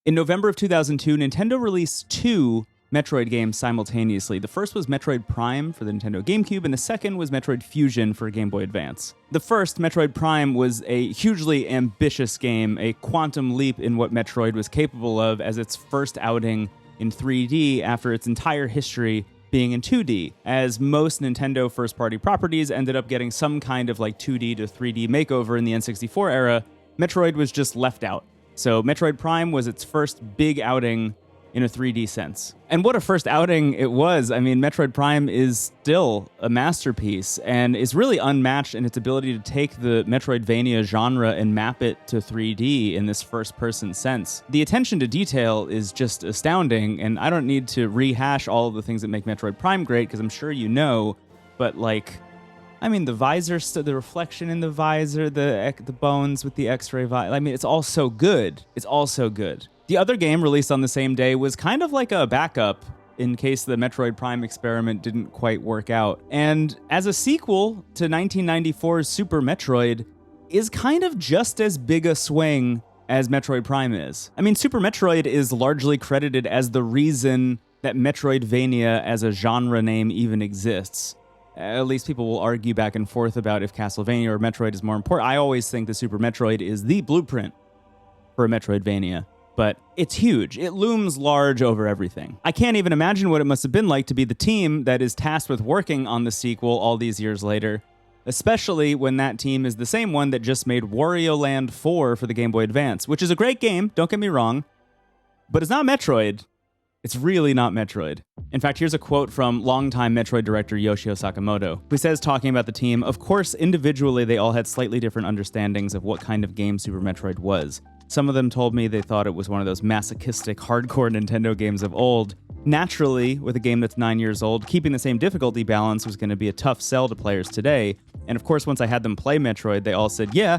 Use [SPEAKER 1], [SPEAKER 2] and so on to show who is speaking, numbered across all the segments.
[SPEAKER 1] In November of 2002, Nintendo released two Metroid games simultaneously. The first was Metroid Prime for the Nintendo GameCube, and the second was Metroid Fusion for Game Boy Advance. The first, Metroid Prime, was a hugely ambitious game, a quantum leap in what Metroid was capable of as its first outing in 3D after its entire history being in 2D, as most Nintendo first-party properties ended up getting some kind of like 2D to 3D makeover in the N64 era. Metroid was just left out. So Metroid Prime was its first big outing in a 3D sense. And what a first outing it was. I mean, Metroid Prime is still a masterpiece and is really unmatched in its ability to take the Metroidvania genre and map it to 3D in this first-person sense. The attention to detail is just astounding, and I don't need to rehash all of the things that make Metroid Prime great, because I'm sure you know, but like, I mean, the visor, the reflection in the visor, the bones with the X-ray visor. I mean, it's all so good. It's all so good. The other game released on the same day was kind of like a backup in case the Metroid Prime experiment didn't quite work out. And as a sequel to 1994's Super Metroid, is kind of just as big a swing as Metroid Prime is. I mean, Super Metroid is largely credited as the reason that Metroidvania as a genre name even exists. At least people will argue back and forth about if Castlevania or Metroid is more important. I always think the Super Metroid is the blueprint for a Metroidvania, but it's huge. It looms large over everything. I can't even imagine what it must have been like to be the team that is tasked with working on the sequel all these years later, especially when that team is the same one that just made Wario Land 4 for the Game Boy Advance, which is a great game, don't get me wrong, but it's not Metroid. It's really not Metroid. In fact, here's a quote from longtime Metroid director Yoshio Sakamoto, who says, talking about the team, "Of course, individually, they all had slightly different understandings of what kind of game Super Metroid was. Some of them told me they thought it was one of those masochistic, hardcore Nintendo games of old. Naturally, with a game that's 9 years old, keeping the same difficulty balance was going to be a tough sell to players today. And of course, once I had them play Metroid, they all said, yeah,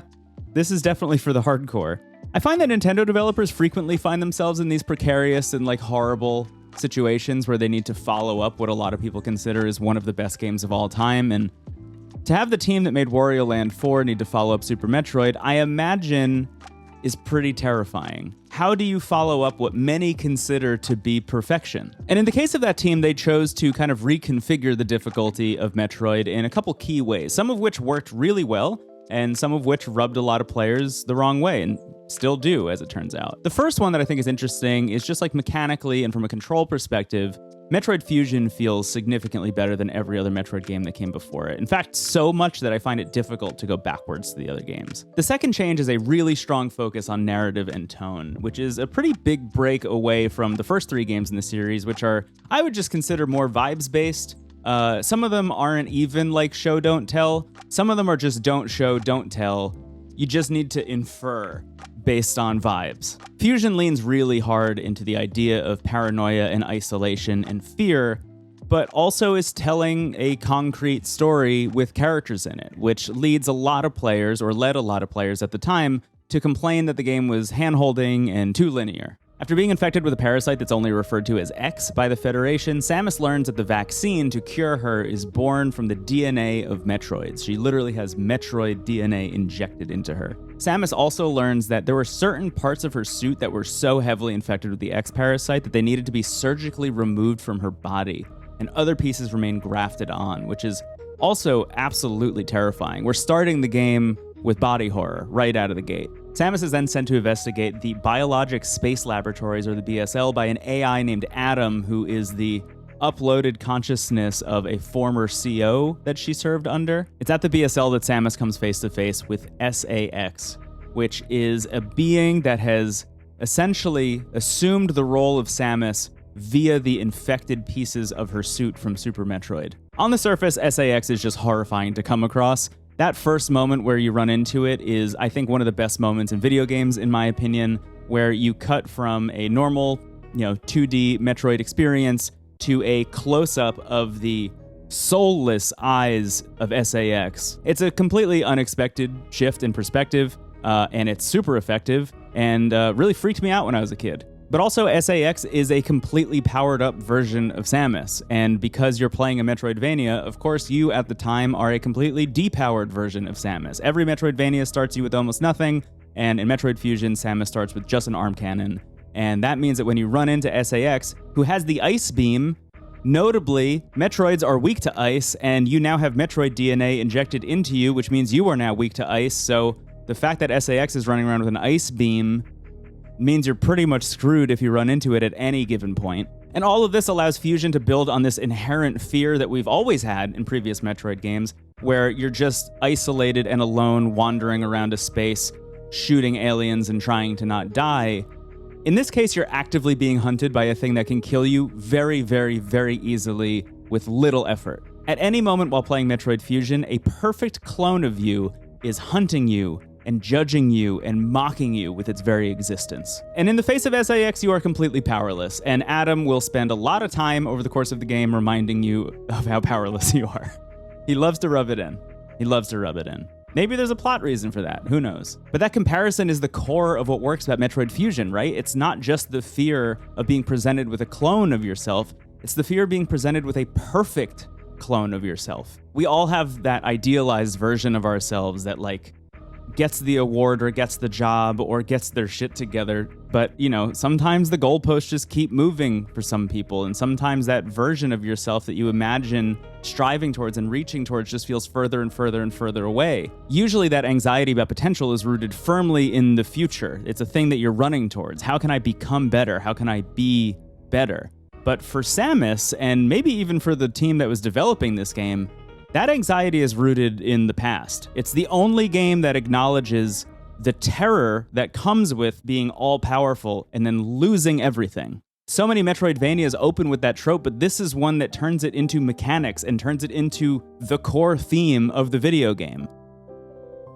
[SPEAKER 1] this is definitely for the hardcore." I find that Nintendo developers frequently find themselves in these precarious and like horrible situations where they need to follow up what a lot of people consider is one of the best games of all time. And to have the team that made Wario Land 4 need to follow up Super Metroid, I imagine is pretty terrifying. How do you follow up what many consider to be perfection? And in the case of that team, they chose to kind of reconfigure the difficulty of Metroid in a couple key ways, some of which worked really well, and some of which rubbed a lot of players the wrong way, and still do, as it turns out. The first one that I think is interesting is just like mechanically and from a control perspective, Metroid Fusion feels significantly better than every other Metroid game that came before it. In fact, so much that I find it difficult to go backwards to the other games. The second change is a really strong focus on narrative and tone, which is a pretty big break away from the first three games in the series, which are, I would just consider more vibes-based. Some of them aren't even like show, don't tell. Some of them are just don't show, don't tell. You just need to infer based on vibes. Fusion leans really hard into the idea of paranoia and isolation and fear, but also is telling a concrete story with characters in it, which leads a lot of players, or led a lot of players at the time, to complain that the game was hand-holding and too linear. After being infected with a parasite that's only referred to as X by the Federation, Samus learns that the vaccine to cure her is born from the DNA of Metroids. She literally has Metroid DNA injected into her. Samus also learns that there were certain parts of her suit that were so heavily infected with the X parasite that they needed to be surgically removed from her body, and other pieces remain grafted on, which is also absolutely terrifying. We're starting the game with body horror right out of the gate. Samus is then sent to investigate the Biologic Space Laboratories, or the BSL, by an AI named Adam, who is the uploaded consciousness of a former CO that she served under. It's at the BSL that Samus comes face to face with SAX, which is a being that has essentially assumed the role of Samus via the infected pieces of her suit from Super Metroid. On the surface, SAX is just horrifying to come across. That first moment where you run into it is, I think, one of the best moments in video games, in my opinion, where you cut from a normal, 2D Metroid experience to a close-up of the soulless eyes of SAX. It's a completely unexpected shift in perspective, and it's super effective, and really freaked me out when I was a kid. But also, SAX is a completely powered-up version of Samus, and because you're playing a Metroidvania, of course, you, at the time, are a completely depowered version of Samus. Every Metroidvania starts you with almost nothing, and in Metroid Fusion, Samus starts with just an arm cannon And that means that when you run into SAX, who has the ice beam, notably, Metroids are weak to ice, and you now have Metroid DNA injected into you, which means you are now weak to ice. So the fact that SAX is running around with an ice beam means you're pretty much screwed if you run into it at any given point. And all of this allows Fusion to build on this inherent fear that we've always had in previous Metroid games, where you're just isolated and alone wandering around a space, shooting aliens and trying to not die. In this case, you're actively being hunted by a thing that can kill you very, very, very easily with little effort. At any moment while playing Metroid Fusion, a perfect clone of you is hunting you and judging you and mocking you with its very existence. And in the face of SAX, you are completely powerless, and Adam will spend a lot of time over the course of the game reminding you of how powerless you are. He loves to rub it in. He loves to rub it in. Maybe there's a plot reason for that, who knows? But that comparison is the core of what works about Metroid Fusion, right? It's not just the fear of being presented with a clone of yourself, it's the fear of being presented with a perfect clone of yourself. We all have that idealized version of ourselves that gets the award or gets the job or gets their shit together. But, sometimes the goalposts just keep moving for some people. And sometimes that version of yourself that you imagine striving towards and reaching towards just feels further and further and further away. Usually that anxiety about potential is rooted firmly in the future. It's a thing that you're running towards. How can I become better? How can I be better? But for Samus, and maybe even for the team that was developing this game, that anxiety is rooted in the past. It's the only game that acknowledges the terror that comes with being all-powerful and then losing everything. So many Metroidvanias open with that trope, but this is one that turns it into mechanics and turns it into the core theme of the video game.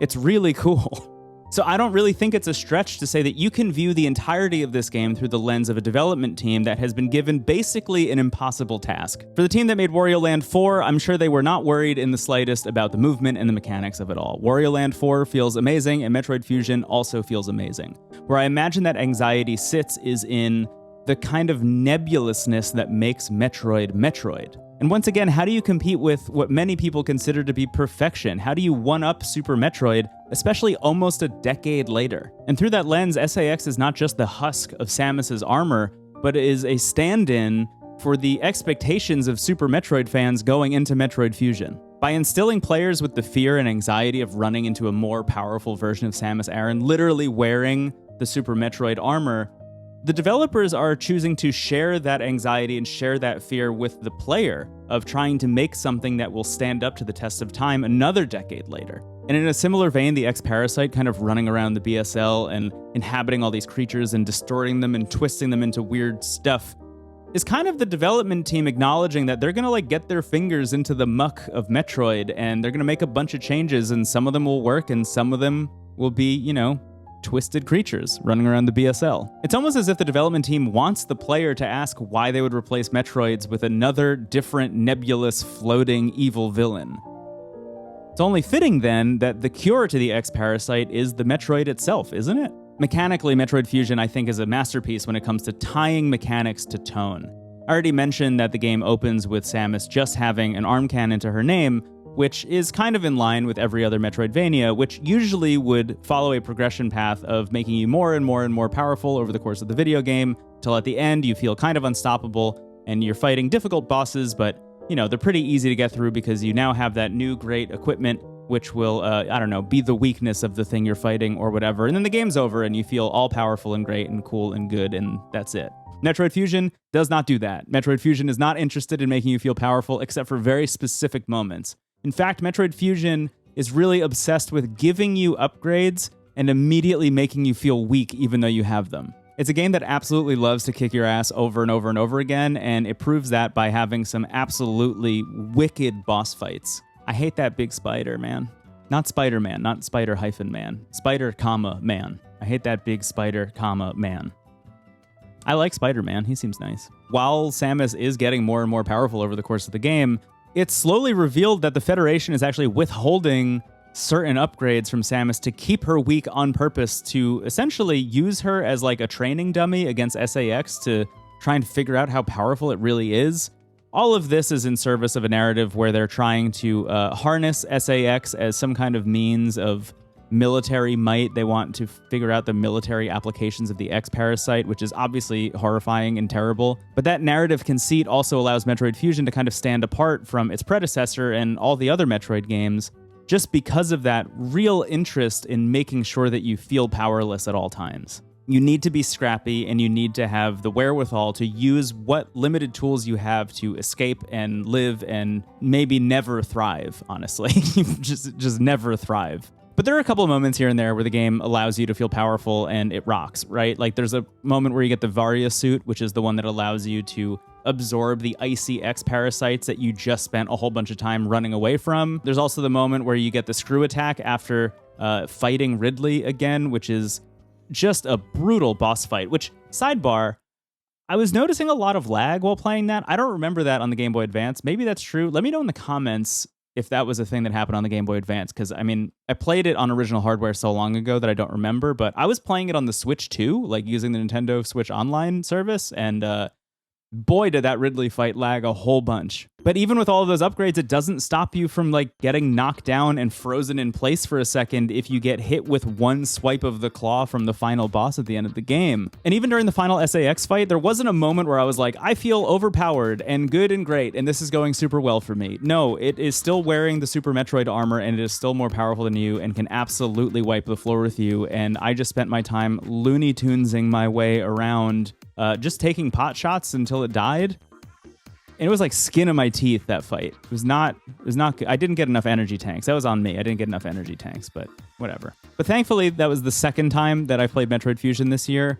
[SPEAKER 1] It's really cool. So I don't really think it's a stretch to say that you can view the entirety of this game through the lens of a development team that has been given basically an impossible task. For the team that made Wario Land 4, I'm sure they were not worried in the slightest about the movement and the mechanics of it all. Wario Land 4 feels amazing, and Metroid Fusion also feels amazing. Where I imagine that anxiety sits is in the kind of nebulousness that makes Metroid Metroid. And once again, how do you compete with what many people consider to be perfection? How do you one-up Super Metroid, especially almost a decade later? And through that lens, SAX is not just the husk of Samus's armor, but is a stand-in for the expectations of Super Metroid fans going into Metroid Fusion. By instilling players with the fear and anxiety of running into a more powerful version of Samus Aran, literally wearing the Super Metroid armor, the developers are choosing to share that anxiety and share that fear with the player of trying to make something that will stand up to the test of time another decade later. And in a similar vein, the X-Parasite kind of running around the BSL and inhabiting all these creatures and distorting them and twisting them into weird stuff is kind of the development team acknowledging that they're gonna get their fingers into the muck of Metroid and they're gonna make a bunch of changes, and some of them will work and some of them will be, twisted creatures running around the BSL. It's almost as if the development team wants the player to ask why they would replace Metroids with another different nebulous floating evil villain. It's only fitting then that the cure to the X-Parasite is the Metroid itself, isn't it? Mechanically, Metroid Fusion I think is a masterpiece when it comes to tying mechanics to tone. I already mentioned that the game opens with Samus just having an arm cannon to her name, which is kind of in line with every other Metroidvania, which usually would follow a progression path of making you more and more and more powerful over the course of the video game, till at the end you feel kind of unstoppable, and you're fighting difficult bosses, but, they're pretty easy to get through because you now have that new great equipment, which will, be the weakness of the thing you're fighting or whatever, and then the game's over and you feel all powerful and great and cool and good, and that's it. Metroid Fusion does not do that. Metroid Fusion is not interested in making you feel powerful except for very specific moments. In fact, Metroid Fusion is really obsessed with giving you upgrades and immediately making you feel weak even though you have them. It's a game that absolutely loves to kick your ass over and over and over again, and it proves that by having some absolutely wicked boss fights. I hate that big spider, man. Not Spider-Man, not Spider-Man. Spider, man. I hate that big spider, man. I like Spider-Man, he seems nice. While Samus is getting more and more powerful over the course of the game, it's slowly revealed that the Federation is actually withholding certain upgrades from Samus to keep her weak on purpose, to essentially use her as a training dummy against SAX to try and figure out how powerful it really is. All of this is in service of a narrative where they're trying to harness SAX as some kind of means of military might. They want to figure out the military applications of the X parasite, which is obviously horrifying and terrible. But that narrative conceit also allows Metroid Fusion to kind of stand apart from its predecessor and all the other Metroid games, just because of that real interest in making sure that you feel powerless at all times. You need to be scrappy, and you need to have the wherewithal to use what limited tools you have to escape and live and maybe never thrive, honestly. just never thrive. But there are a couple of moments here and there where the game allows you to feel powerful and it rocks, right? Like there's a moment where you get the Varia suit, which is the one that allows you to absorb the icy X parasites that you just spent a whole bunch of time running away from. There's also the moment where you get the screw attack after fighting Ridley again, which is just a brutal boss fight, which, sidebar, I was noticing a lot of lag while playing that. I don't remember that on the Game Boy Advance. Maybe that's true. Let me know in the comments if that was a thing that happened on the Game Boy Advance, because, I mean, I played it on original hardware so long ago that I don't remember, but I was playing it on the Switch too, like using the Nintendo Switch Online service, and boy, did that Ridley fight lag a whole bunch. But even with all of those upgrades, it doesn't stop you from like getting knocked down and frozen in place for a second if you get hit with one swipe of the claw from the final boss at the end of the game. And even during the final SAX fight, there wasn't a moment where I was like, I feel overpowered and good and great, and this is going super well for me. No, it is still wearing the Super Metroid armor, and it is still more powerful than you and can absolutely wipe the floor with you. And I just spent my time Looney Tunesing my way around, just taking pot shots until it died. And it was like skin of my teeth, that fight. It was not good. I didn't get enough energy tanks. That was on me. I didn't get enough energy tanks, but whatever. But thankfully, that was the second time that I played Metroid Fusion this year.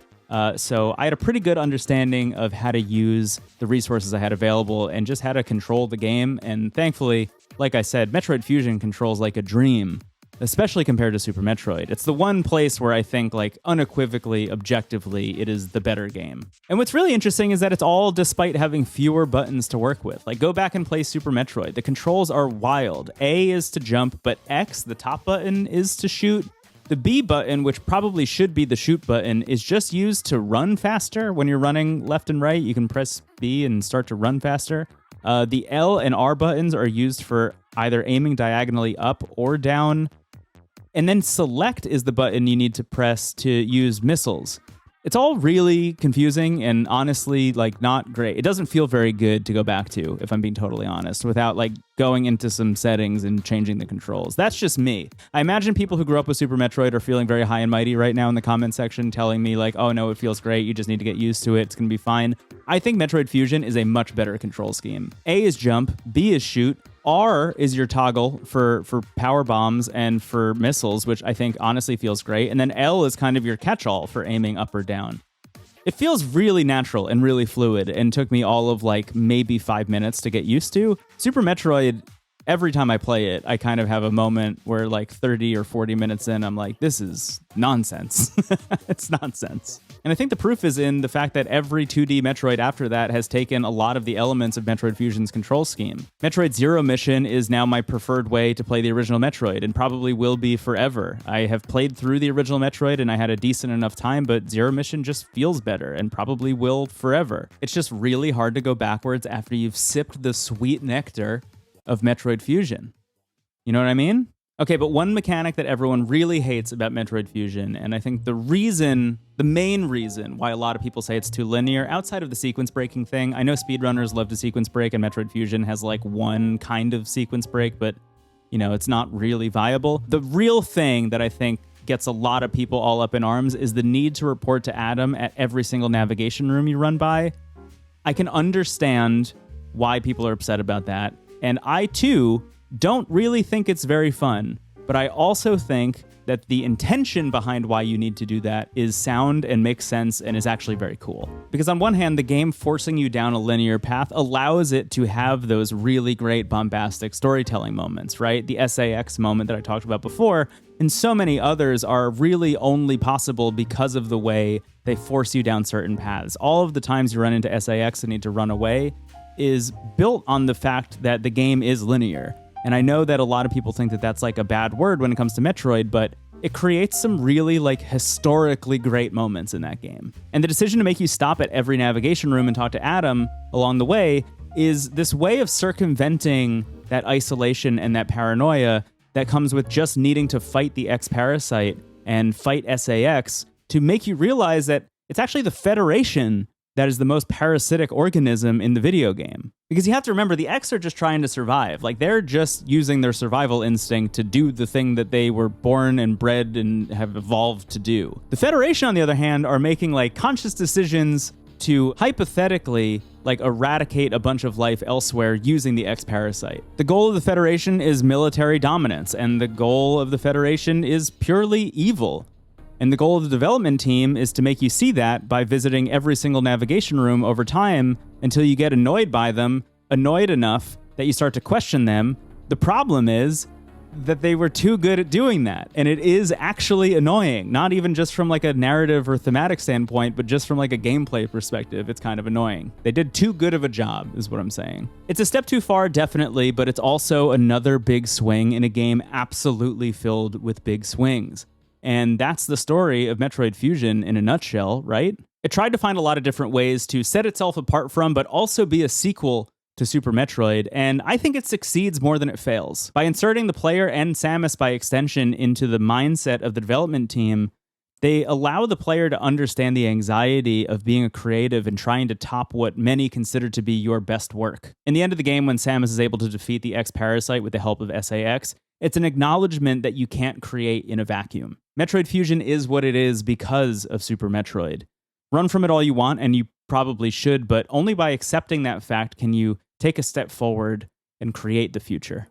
[SPEAKER 1] So I had a pretty good understanding of how to use the resources I had available and just how to control the game. And thankfully, like I said, Metroid Fusion controls like a dream, especially compared to Super Metroid. It's the one place where I think, like, unequivocally, objectively, it is the better game. And what's really interesting is that it's all despite having fewer buttons to work with. Like, go back and play Super Metroid. The controls are wild. A is to jump, but X, the top button, is to shoot. The B button, which probably should be the shoot button, is just used to run faster. When you're running left and right, you can press B and start to run faster. The L and R buttons are used for either aiming diagonally up or down. And then select is the button you need to press to use missiles. It's all really confusing and honestly, like, not great. It doesn't feel very good to go back to, if I'm being totally honest, without like going into some settings and changing the controls. That's just me. I imagine people who grew up with Super Metroid are feeling very high and mighty right now in the comment section, telling me like, oh no, it feels great. You just need to get used to it. It's going to be fine. I think Metroid Fusion is a much better control scheme. A is jump, B is shoot, R is your toggle for power bombs and for missiles, which I think honestly feels great. And then L is kind of your catch-all for aiming up or down. It feels really natural and really fluid, and took me all of like maybe 5 minutes to get used to. Super Metroid, every time I play it, I kind of have a moment where like 30 or 40 minutes in, I'm like, this is nonsense. It's nonsense. And I think the proof is in the fact that every 2D Metroid after that has taken a lot of the elements of Metroid Fusion's control scheme. Metroid Zero Mission is now my preferred way to play the original Metroid, and probably will be forever. I have played through the original Metroid and I had a decent enough time, but Zero Mission just feels better and probably will forever. It's just really hard to go backwards after you've sipped the sweet nectar of Metroid Fusion. You know what I mean? Okay, but one mechanic that everyone really hates about Metroid Fusion, and I think the main reason why a lot of people say it's too linear, outside of the sequence breaking thing, I know speedrunners love to sequence break, and Metroid Fusion has like one kind of sequence break, but, you know, it's not really viable. The real thing that I think gets a lot of people all up in arms is the need to report to Adam at every single navigation room you run by. I can understand why people are upset about that, and I, too, don't really think it's very fun, but I also think that the intention behind why you need to do that is sound and makes sense and is actually very cool. Because on one hand, the game forcing you down a linear path allows it to have those really great bombastic storytelling moments, right? The SAX moment that I talked about before, and so many others are really only possible because of the way they force you down certain paths. All of the times you run into SAX and need to run away is built on the fact that the game is linear. And I know that a lot of people think that that's like a bad word when it comes to Metroid, but it creates some really like historically great moments in that game. And the decision to make you stop at every navigation room and talk to Adam along the way is this way of circumventing that isolation and that paranoia that comes with just needing to fight the X-Parasite and fight SAX to make you realize that it's actually the Federation that is the most parasitic organism in the video game. Because you have to remember, the X are just trying to survive. Like, they're just using their survival instinct to do the thing that they were born and bred and have evolved to do. The Federation, on the other hand, are making, like, conscious decisions to hypothetically, like, eradicate a bunch of life elsewhere using the X-Parasite. The goal of the Federation is military dominance, and the goal of the Federation is purely evil. And the goal of the development team is to make you see that by visiting every single navigation room over time until you get annoyed by them, annoyed enough that you start to question them. The problem is that they were too good at doing that. And it is actually annoying, not even just from like a narrative or thematic standpoint, but just from like a gameplay perspective. It's kind of annoying. They did too good of a job, is what I'm saying. It's a step too far, definitely, but it's also another big swing in a game absolutely filled with big swings. And that's the story of Metroid Fusion in a nutshell, right? It tried to find a lot of different ways to set itself apart from, but also be a sequel to Super Metroid, and I think it succeeds more than it fails. By inserting the player and Samus by extension into the mindset of the development team, they allow the player to understand the anxiety of being a creative and trying to top what many consider to be your best work. In the end of the game, when Samus is able to defeat the X-Parasite with the help of SAX, it's an acknowledgement that you can't create in a vacuum. Metroid Fusion is what it is because of Super Metroid. Run from it all you want, and you probably should, but only by accepting that fact can you take a step forward and create the future.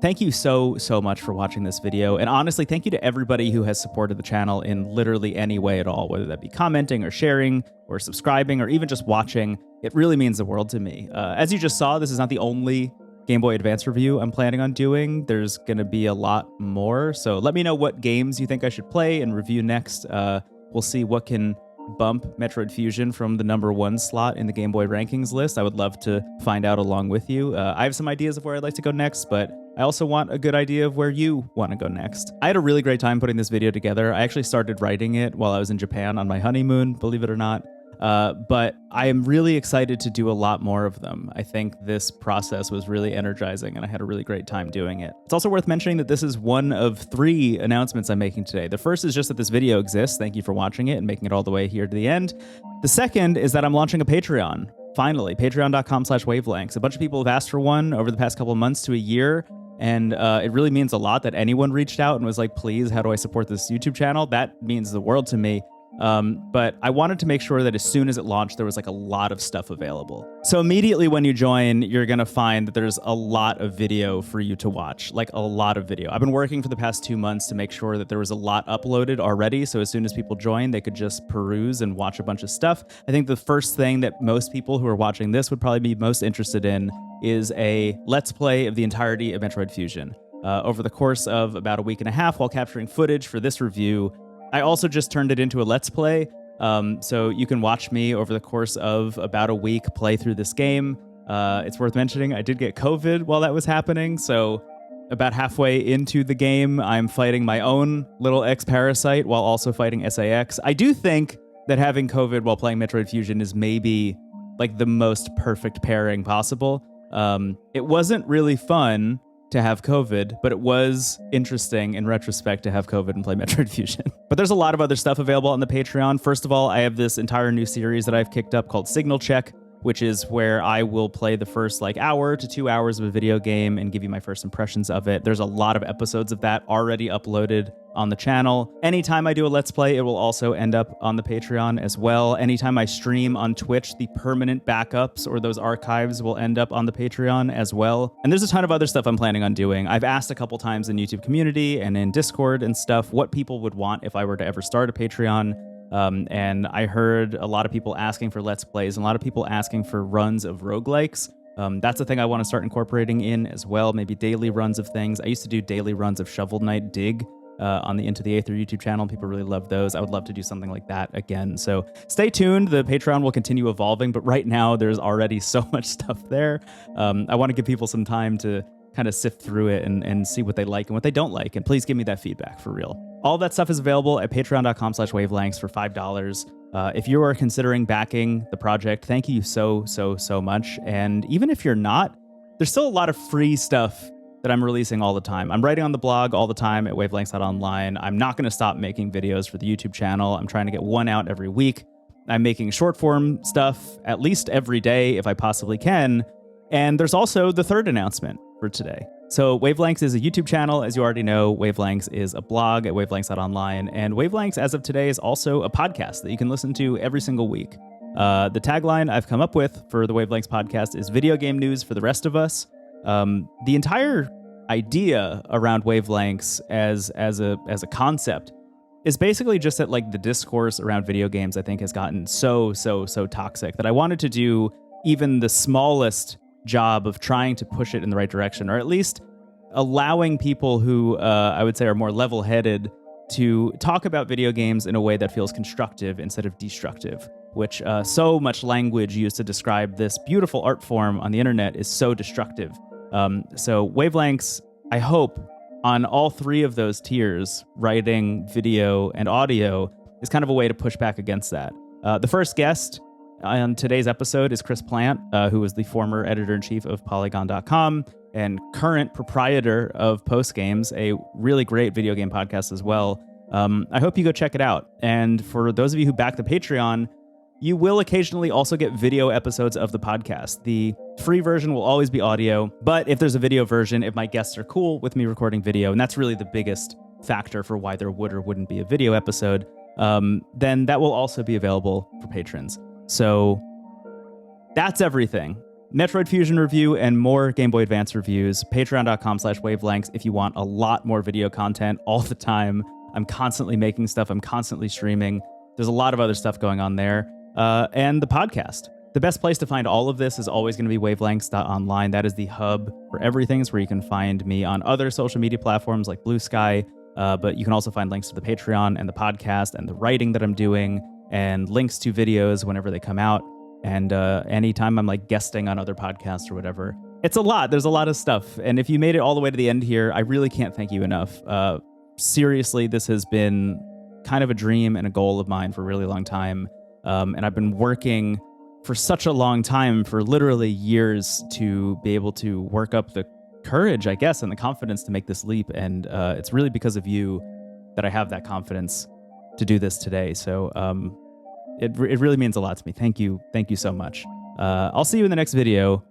[SPEAKER 1] Thank you so much for watching this video. And honestly, thank you to everybody who has supported the channel in literally any way at all, whether that be commenting or sharing or subscribing or even just watching. It really means the world to me. As you just saw, this is not the only Game Boy Advance review I'm planning on doing. There's going to be a lot more. So let me know what games you think I should play and review next. We'll see what can bump Metroid Fusion from the #1 slot in the Game Boy rankings list. I would love to find out along with you. I have some ideas of where I'd like to go next, but I also want a good idea of where you want to go next. I had a really great time putting this video together. I actually started writing it while I was in Japan on my honeymoon, believe it or not. But I am really excited to do a lot more of them. I think this process was really energizing and I had a really great time doing it. It's also worth mentioning that this is one of 3 announcements I'm making today. The first is just that this video exists. Thank you for watching it and making it all the way here to the end. The second is that I'm launching a Patreon. Finally, patreon.com/wavelengths. A bunch of people have asked for one over the past couple of months to a year. And it really means a lot that anyone reached out and was like, please, how do I support this YouTube channel? That means the world to me. But I wanted to make sure that as soon as it launched, there was like a lot of stuff available. So immediately when you join, you're going to find that there's a lot of video for you to watch, like a lot of video. I've been working for the past 2 months to make sure that there was a lot uploaded already. So as soon as people join, they could just peruse and watch a bunch of stuff. I think the first thing that most people who are watching this would probably be most interested in is a Let's Play of the entirety of Metroid Fusion. Over the course of about a week and a half while capturing footage for this review, I also just turned it into a Let's Play, so you can watch me over the course of about a week play through this game. It's worth mentioning I did get COVID while that was happening, so about halfway into the game, I'm fighting my own little X-Parasite while also fighting SAX. I do think that having COVID while playing Metroid Fusion is maybe like the most perfect pairing possible. It wasn't really fun to have COVID, but it was interesting in retrospect to have COVID and play Metroid Fusion. But there's a lot of other stuff available on the Patreon. First of all, I have this entire new series that I've kicked up called Signal Check, which is where I will play the first like hour to 2 hours of a video game and give you my first impressions of it. There's a lot of episodes of that already uploaded on the channel. Anytime I do a Let's Play, it will also end up on the Patreon as well. Anytime I stream on Twitch, the permanent backups or those archives will end up on the Patreon as well. And there's a ton of other stuff I'm planning on doing. I've asked a couple times in YouTube community and in Discord and stuff what people would want if I were to ever start a Patreon. And I heard a lot of people asking for Let's Plays and a lot of people asking for runs of roguelikes. That's a thing I want to start incorporating in as well, maybe daily runs of things. I used to do daily runs of Shovel Knight Dig on the Into the Aether YouTube channel. People really love those. I would love to do something like that again. So stay tuned. The Patreon will continue evolving, but right now there's already so much stuff there. I want to give people some time to kind of sift through it and see what they like and what they don't like. And please give me that feedback for real. All that stuff is available at patreon.com/wavelengths for $5. If you are considering backing the project, thank you so much. And even if you're not, there's still a lot of free stuff that I'm releasing all the time. I'm writing on the blog all the time at wavelengths.online. I'm not going to stop making videos for the YouTube channel. I'm trying to get one out every week. I'm making short form stuff at least every day if I possibly can. And there's also the third announcement for today. So Wavelengths is a YouTube channel, as you already know. Wavelengths is a blog at wavelengths.online. And Wavelengths, as of today, is also a podcast that you can listen to every single week. The tagline I've come up with for the Wavelengths podcast is video game news for the rest of us. The entire idea around Wavelengths as a concept is basically just that, like, the discourse around video games, I think, has gotten so toxic that I wanted to do even the smallest job of trying to push it in the right direction, or at least allowing people who I would say are more level-headed to talk about video games in a way that feels constructive instead of destructive, which so much language used to describe this beautiful art form on the internet is so destructive. So Wavelengths, I hope, on all three of those tiers, writing, video, and audio, is kind of a way to push back against that. The first guest on today's episode is Chris Plant, who was the former editor-in-chief of Polygon.com and current proprietor of Postgames, a really great video game podcast as well. I hope you go check it out. And for those of you who back the Patreon, you will occasionally also get video episodes of the podcast. The free version will always be audio, but if there's a video version, if my guests are cool with me recording video, and that's really the biggest factor for why there would or wouldn't be a video episode, then that will also be available for patrons. So that's everything. Metroid Fusion review and more Game Boy Advance reviews. Patreon.com/wavelengths if you want a lot more video content all the time. I'm constantly making stuff. I'm constantly streaming. There's a lot of other stuff going on there. And the podcast. The best place to find all of this is always going to be wavelengths.online. That is the hub for everything. It's where you can find me on other social media platforms like Blue Sky. But you can also find links to the Patreon and the podcast and the writing that I'm doing, and links to videos whenever they come out, and anytime I'm like guesting on other podcasts or whatever. It's a lot. There's a lot of stuff. And if you made it all the way to the end here, I really can't thank you enough. Seriously, this has been kind of a dream and a goal of mine for a really long time. And I've been working for such a long time, for literally years, to be able to work up the courage, I guess, and the confidence to make this leap. And it's really because of you that I have that confidence to do this today. So it really means a lot to me. Thank you so much. I'll see you in the next video.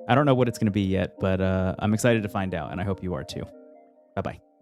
[SPEAKER 1] I don't know what it's going to be yet, but I'm excited to find out, and I hope you are too. Bye-bye.